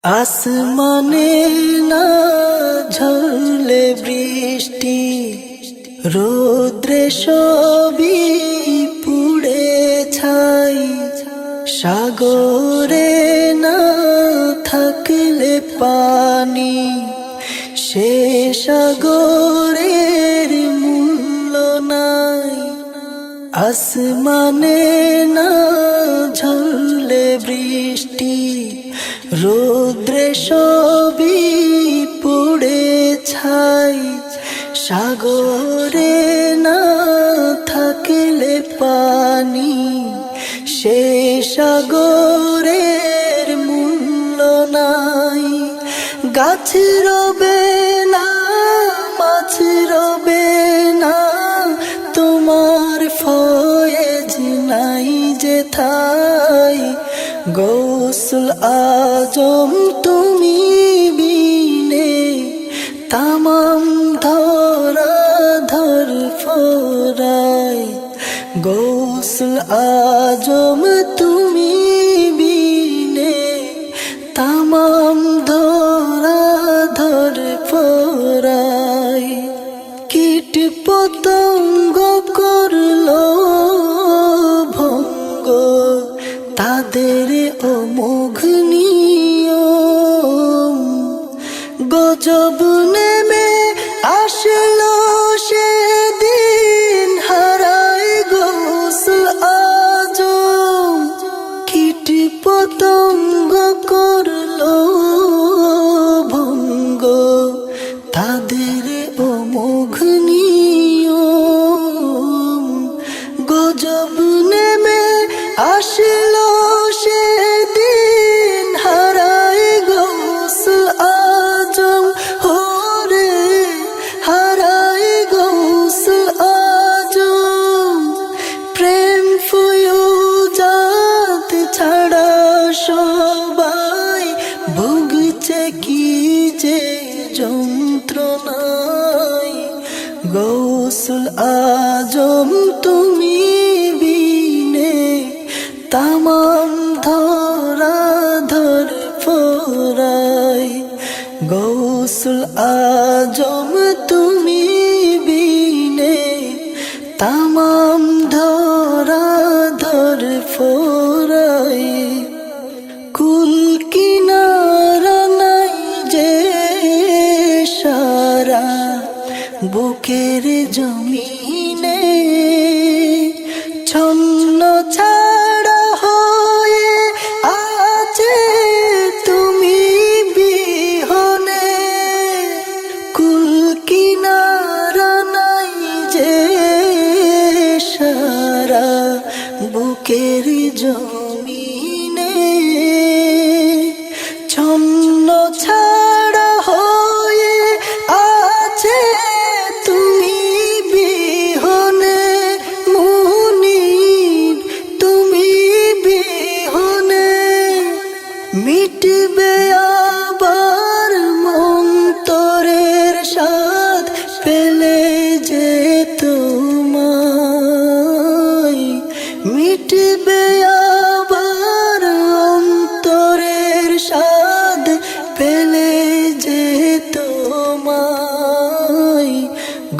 আসমানে না ঝরলে বৃষ্টি, রৌদ্রে সবই পুড়ে ছাই। সাগরে না থাকলে পানি, সে সাগরের মূল্য নাই। আসমানে না ঝরলে বৃষ্টি, রৌদ্রে সবই পুড়ে ছাই। সাগরে না থাকলে পানি, সে সাগরের মূল্য নাই। গাছ রবে না, মাছ রবে না, তোমার ফয়েজ নাই যে ঠাই। গৌসুল আজম তুমি বিনে, তামাম ধরা ধর ফোরাই। গৌসুল আজম তুমি বিনে, তামাম ধরা ধর ফোরাই। কীট পতঙ্গ করলো ভঙ্গ, তাদের অমোঘ নিয়ম। গজব নেমে আসলো সেদিন, হারায় গৌসুল আজম। কীট পতঙ্গ করলো ভঙ্গ, তাদের অমোঘ নিয়ম। গজব নেমে আসলো সেদিন, হারায় গৌসুল আজম। হোরে হারায় গৌসুল আজম। প্রেম ফুয়ুজাত ছাড়া সবাই ভুগছে কি যে যন্ত্রণায়। গৌসুল আজম তুমি বিনে, তামাম ধরা ধর ফোরাই। গৌসুল আজম তুমি বিনে, তামাম ধরা ধর ফোরাই। কুল কিনারা নাই যে সারা বুকের জমিনে, ছন্ন ছাড়া হয়ে আছে তুমি বিহনে। কুল কিনারা নাই যে সারা বুকের জমিনে, ছন্ন ছাড়া হয়ে আছে তুমি বিহনে। মুনিব তুমি বিহনে, মিটবে আবার মন্তরের স্বাদ পেলে যে তোমায়। মিটবে আবার অন্তরের স্বাদ পেলে যে তোমায়।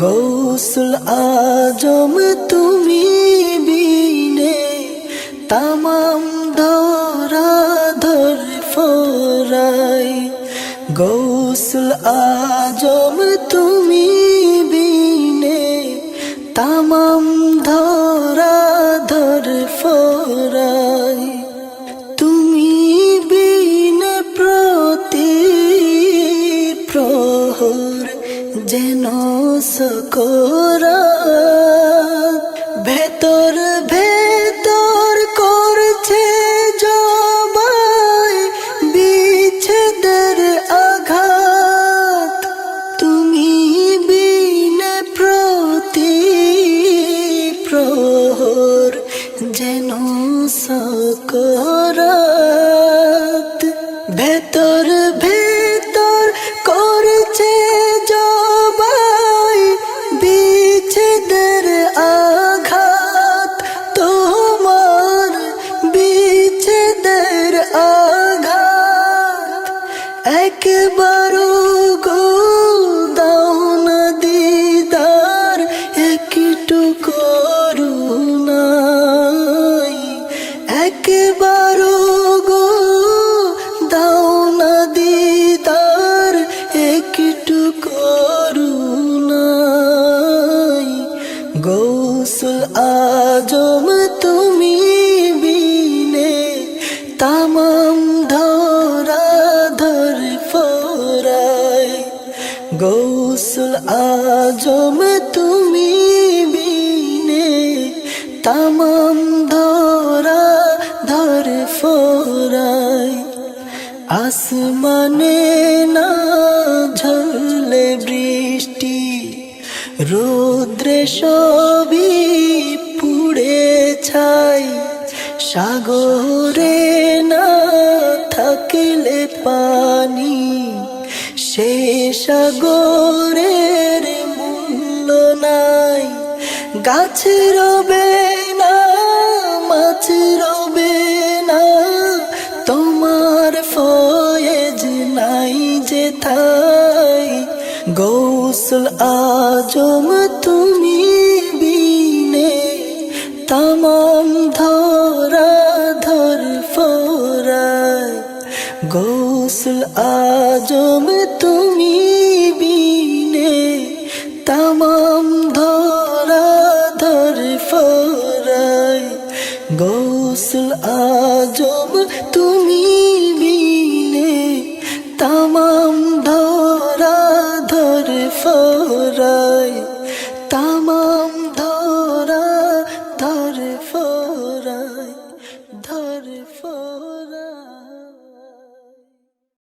গৌসুল আজম তুমি বিনে, তামাম ধরা ধর ফোরাই। গৌসুল আজম তুমি বিনে, তামাম ধরা ধর ফোরাই। তুমি বিনে প্রতি প্রহর যেন সকরাত। ভেতর ভেতর করছে জবাই বিচ্ছেদের আঘাত। তুমি বিনে প্রতি প্রহর যেন সকরাত। ভেতর ভেতর করছে জবাই বিচ্ছেদের আঘাত। তোমার বিচ্ছেদের আঘাত। একবারও গো দাও না দিদার, একটু করুণাই। একবারও গো দাও না দিদার, একটু করুণাই। গৌসুল আজম তুমি বিনে তামাম ধরা ধর ফরায়। গৌসুল আজম তুমি বিনে তামাম ধরা ধর ফরায়। আসমানে না ঝরলে বৃষ্টি, রৌদ্রে সবই পুড়ে ছাই। সাগরে না থাকলে পানি, সে সাগরের মূল্য নাই। গাছ রবে না, মাছ রবে না, তোমার ফয়েজ নাই যে ঠাই। গৌসুল আজম তুমি বিনে তামাম ধরা ধর ফরায়। গৌসুল আজম তুমি বিনে তামাম ধরা ধর ফরায়। গৌসুল আজম তুমি বিনে তামাম ধরা ধর ফরায়। তামাম